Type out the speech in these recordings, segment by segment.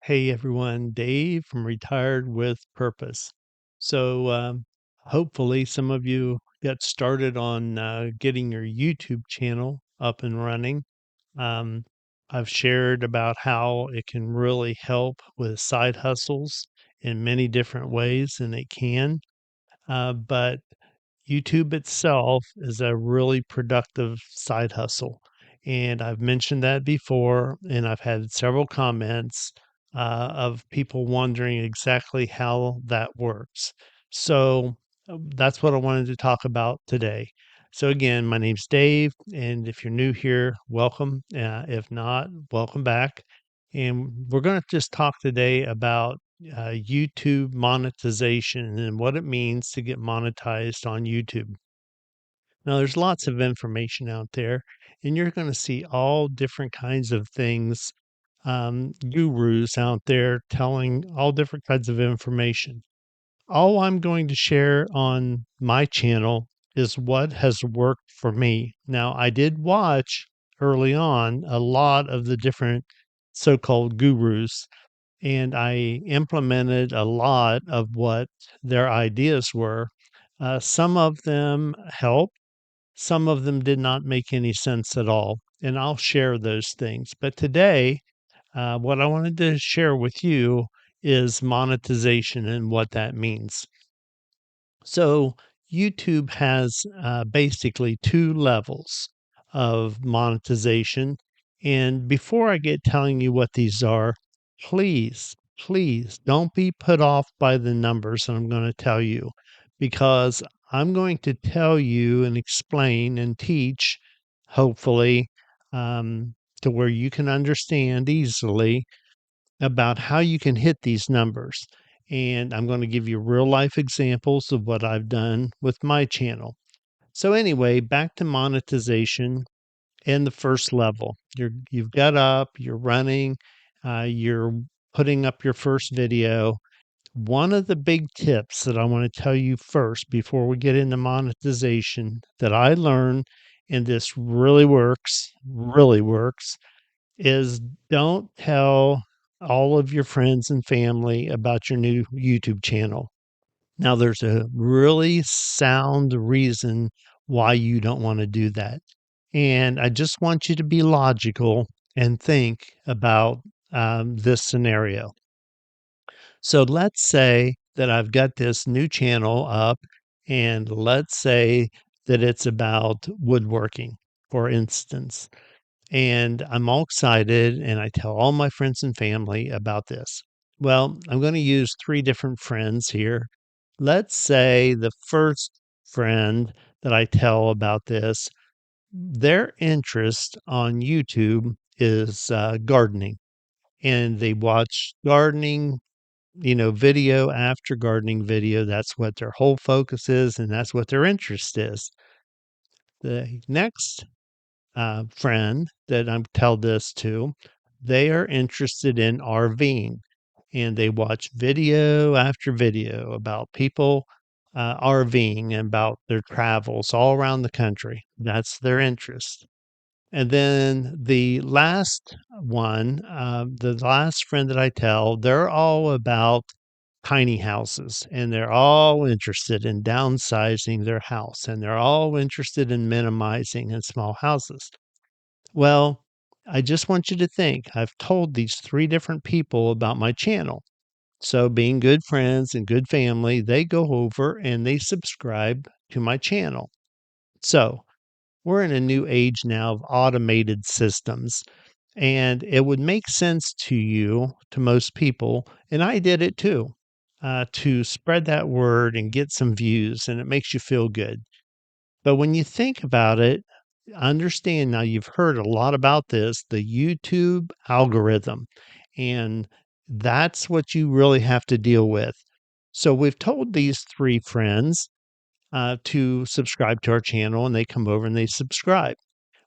Hey everyone, Dave from Retired with Purpose. Hopefully, some of you got started on getting your YouTube channel up and running. Um, I've shared about how it can really help with side hustles in many different ways, and it can. But YouTube itself is a really productive side hustle. And I've mentioned that before, and I've had several comments of people wondering exactly how that works. That's what I wanted to talk about today. So, again, my name's Dave, and if you're new here, welcome. If not, welcome back. And we're going to just talk today about YouTube monetization and what it means to get monetized on YouTube. Now, there's lots of information out there, and you're going to see all different kinds of things, gurus out there telling all different kinds of information. All I'm going to share on my channel is what has worked for me. Now, I did watch early on a lot of the different so called gurus and I implemented a lot of what their ideas were. Some of them helped, some of them did not make any sense at all. And I'll share those things. But today, what I wanted to share with you is monetization and what that means. So, YouTube has basically two levels of monetization. And before I get telling you what these are, please don't be put off by the numbers that I'm going to tell you because I'm going to tell you and explain and teach, hopefully, to where you can understand easily about how you can hit these numbers. And I'm going to give you real life examples of what I've done with my channel. So anyway, back to monetization and the first level. You've got up, you're running, you're putting up your first video. One of the big tips that I want to tell you first before we get into monetization that I learned, and this really works, is don't tell all of your friends and family about your new YouTube channel. Now, there's a really sound reason why you don't want to do that. And I just want you to be logical and think about this scenario. So let's say that I've got this new channel up, and let's say that it's about woodworking, for instance. And I'm all excited, and I tell all my friends and family about this. Well, I'm going to use three different friends here. Let's say the first friend that I tell about this, their interest on YouTube is gardening, and they watch gardening, video after gardening video. That's what their whole focus is, and that's what their interest is. The next friend that I'm tell this to, they are interested in RVing and they watch video after video about people RVing and about their travels all around the country. That's their interest. And then the last one, the last friend that I tell, they're all about tiny houses and they're all interested in downsizing their house and they're all interested in minimizing in small houses. Well, I just want you to think I've told these three different people about my channel. So, being good friends and good family, they go over and they subscribe to my channel. So, we're in a new age now of automated systems, and it would make sense to you, to most people, and I did it too, to spread that word and get some views, and it makes you feel good. But when you think about it, understand now you've heard a lot about this, the YouTube algorithm, and that's what you really have to deal with. So we've told these three friends to subscribe to our channel, and they come over and they subscribe.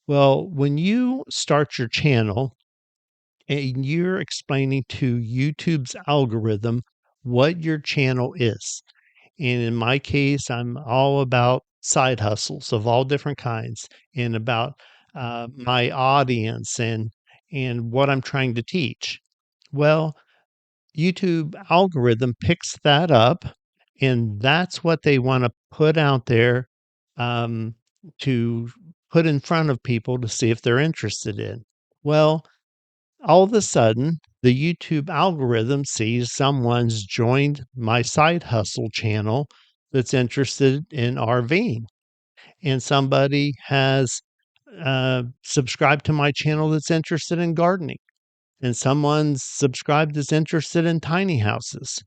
Well, when you start your channel and you're explaining to YouTube's algorithm what your channel is, and in my case, I'm all about side hustles of all different kinds and about my audience and what I'm trying to teach. Well, YouTube algorithm picks that up, and that's what they want to put out there um, to put in front of people to see if they're interested in. Well, all of a sudden, the YouTube algorithm sees someone's joined my side hustle channel that's interested in RVing, and somebody has subscribed to my channel that's interested in gardening, and someone's subscribed that's interested in tiny houses.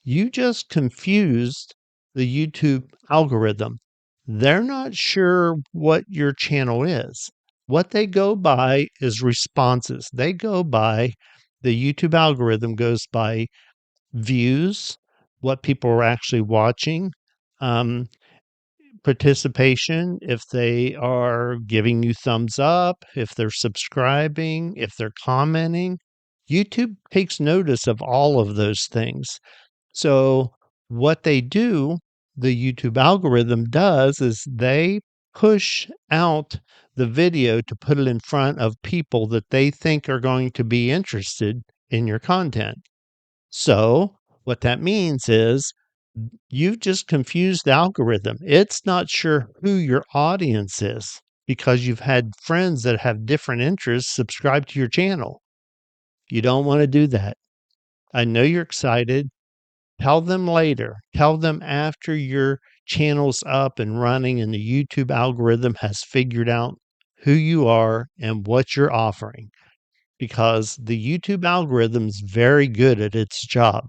You just confused the YouTube algorithm. They're not sure what your channel is. What they go by is responses. They go by the YouTube algorithm goes by views, what people are actually watching, um, participation, if they are giving you thumbs up, if they're subscribing, if they're commenting. YouTube takes notice of all of those things. So, what they do, the YouTube algorithm does, is they push out the video to put it in front of people that they think are going to be interested in your content. So, what that means is you've just confused the algorithm. It's not sure who your audience is because you've had friends that have different interests subscribe to your channel. You don't want to do that. I know you're excited. Tell them later. Tell them after your channel's up and running and the YouTube algorithm has figured out who you are and what you're offering, because the YouTube algorithm's very good at its job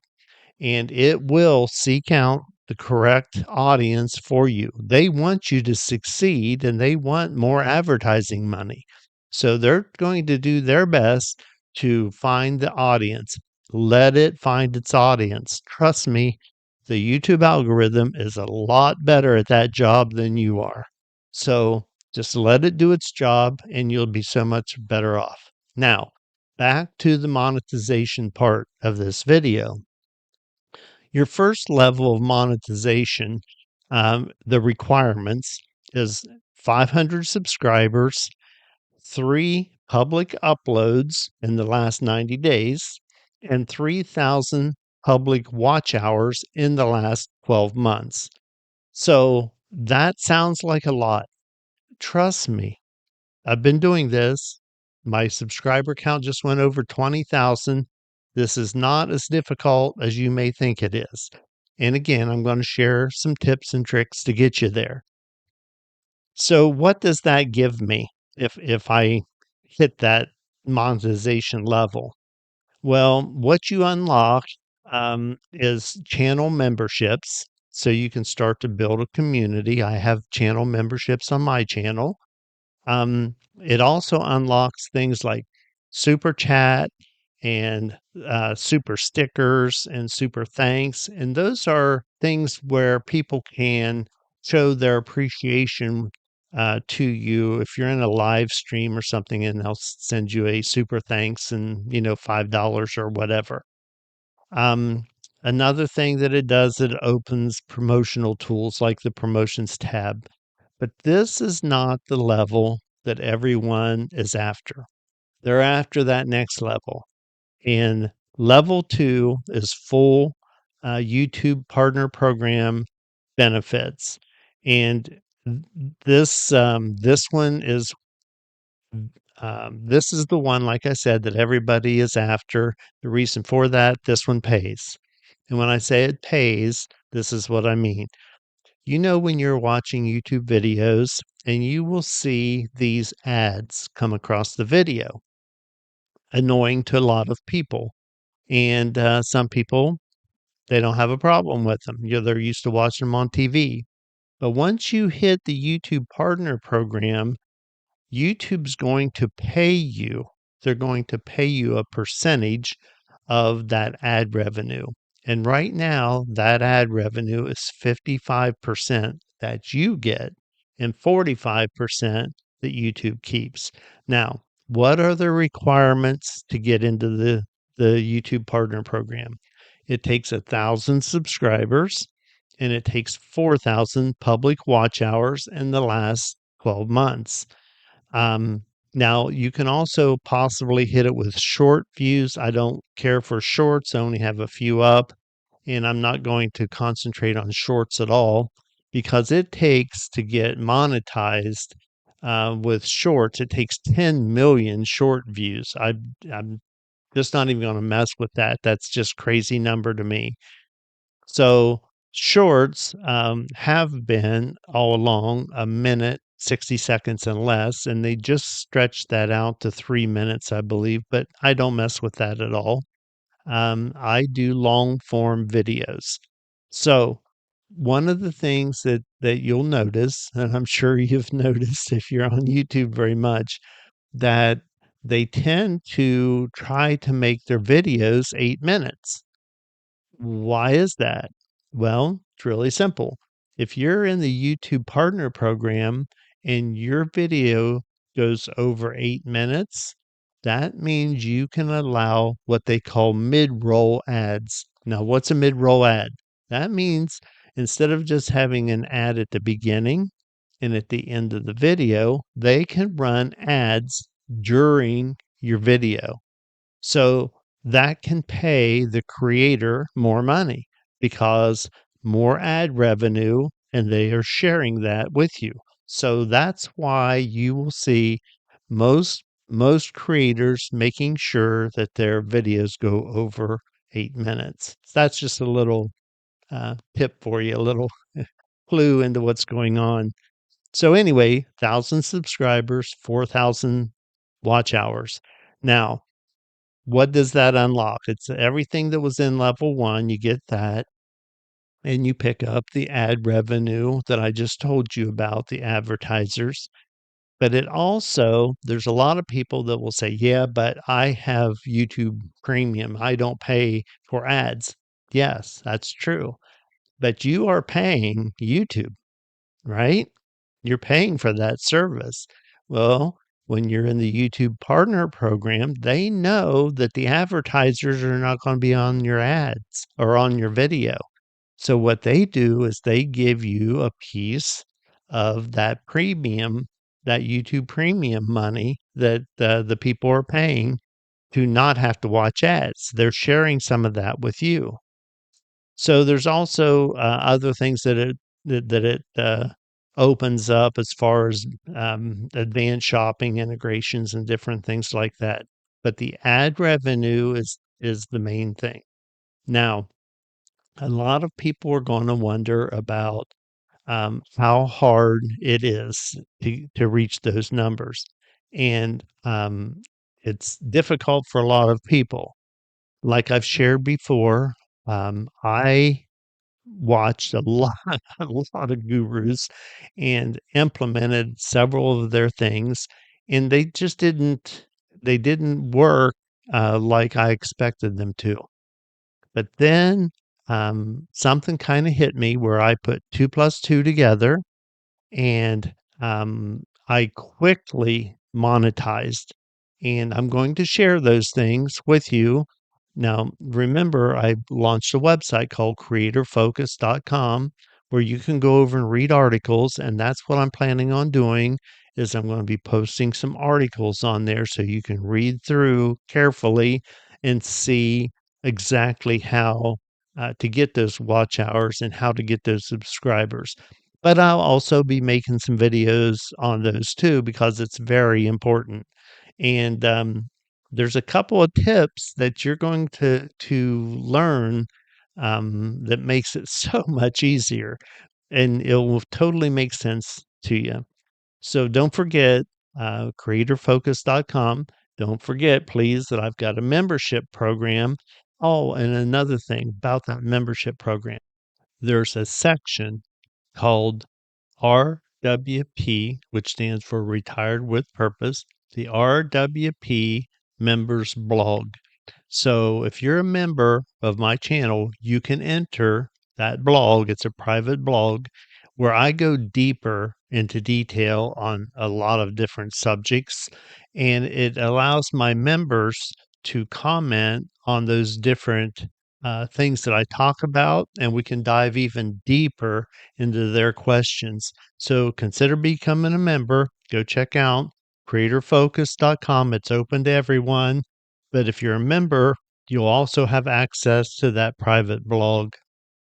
and it will seek out the correct audience for you. They want you to succeed and they want more advertising money. So they're going to do their best to find the audience. Let it find its audience. Trust me, the YouTube algorithm is a lot better at that job than you are. So just let it do its job and you'll be so much better off. Now, back to the monetization part of this video. Your first level of monetization, the requirements is 500 subscribers, 3 public uploads in the last 90 days, and 3,000 public watch hours in the last 12 months. So that sounds like a lot. Trust me, I've been doing this. My subscriber count just went over 20,000. This is not as difficult as you may think it is. And again, I'm going to share some tips and tricks to get you there. So what does that give me if I hit that monetization level? Well, what you unlock is channel memberships. So you can start to build a community. I have channel memberships on my channel. It also unlocks things like super chat and super stickers and super thanks. And those are things where people can show their appreciation to you. If you're in a live stream or something, and they'll send you a super thanks and, $5 or whatever. Um, Another thing that it does, it opens promotional tools like the promotions tab. But this is not the level that everyone is after. They're after that next level. And level 2 is full YouTube partner program benefits. And this one is this is the one, like I said, that everybody is after. The reason for that, this one pays. And when I say it pays, this is what I mean. When you're watching YouTube videos and you will see these ads come across the video, annoying to a lot of people. And some people, they don't have a problem with them. They're used to watching them on TV. But once you hit the YouTube Partner Program, YouTube's going to pay you. They're going to pay you a percentage of that ad revenue. And right now, that ad revenue is 55% that you get and 45% that YouTube keeps. Now, what are the requirements to get into the YouTube Partner Program? It takes 1,000 subscribers and it takes 4,000 public watch hours in the last 12 months. Now, you can also possibly hit it with short views. I don't care for shorts. I only have a few up, and I'm not going to concentrate on shorts at all because it takes to get monetized with shorts, it takes 10 million short views. I'm just not even going to mess with that. That's just crazy number to me. So shorts have been all along a minute, 60 seconds and less, and they just stretched that out to 3 minutes, I believe, but I don't mess with that at all. I do long form videos. So one of the things that you'll notice, and I'm sure you've noticed if you're on YouTube very much, that they tend to try to make their videos 8 minutes. Why is that? Well, it's really simple. If you're in the YouTube Partner Program and your video goes over 8 minutes, that means you can allow what they call mid-roll ads. Now, what's a mid-roll ad? That means instead of just having an ad at the beginning and at the end of the video, they can run ads during your video. So that can pay the creator more money because more ad revenue and they are sharing that with you. So that's why you will see most creators making sure that their videos go over 8 minutes. That's just a little tip for you, a little clue into what's going on. So anyway, 1,000 subscribers, 4,000 watch hours. Now, what does that unlock? It's everything that was in level 1, you get that, and you pick up the ad revenue that I just told you about, the advertisers. But it also there's a lot of people that will say, "Yeah, but I have YouTube Premium. I don't pay for ads." Yes, that's true. But you are paying YouTube, right? You're paying for that service. Well, when you're in the YouTube Partner Program, they know that the advertisers are not going to be on your ads or on your video. So what they do is they give you a piece of that premium, that YouTube Premium money that the people are paying to not have to watch ads. They're sharing some of that with you. So there's also other things that it opens up as far as advanced shopping integrations and different things like that. But the ad revenue is the main thing. Now, a lot of people are going to wonder about how hard it is to reach those numbers, and it's difficult for a lot of people. Like I've shared before, I watched a lot a lot of gurus and implemented several of their things, and they didn't work, like I expected them to. But then, something kinda hit me where I put 2 plus 2 together and I quickly monetized. And I'm going to share those things with you. Now, remember, I launched a website called creatorfocus.com where you can go over and read articles, and that's what I'm planning on doing is I'm going to be posting some articles on there so you can read through carefully and see exactly how to get those watch hours and how to get those subscribers. But I'll also be making some videos on those too because it's very important. And there's a couple of tips that you're going to learn that makes it so much easier, and it will totally make sense to you. So don't forget creatorfocus.com. Don't forget, please, that I've got a membership program. Oh, and another thing about that membership program, there's a section called RWP, which stands for Retired with Purpose, the RWP Members Blog. So if you're a member of my channel, you can enter that blog. It's a private blog where I go deeper into detail on a lot of different subjects, and it allows my members to comment on those different things that I talk about, and we can dive even deeper into their questions. So consider becoming a member. Go check out creatorfocus.com. It's open to everyone, but if you're a member, you'll also have access to that private blog.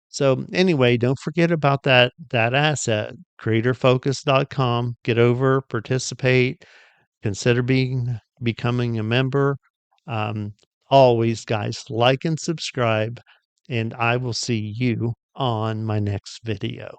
So anyway, don't forget about that asset, creatorfocus.com. Get over, participate, consider becoming a member. Um, Always, guys, like and subscribe, and I will see you on my next video.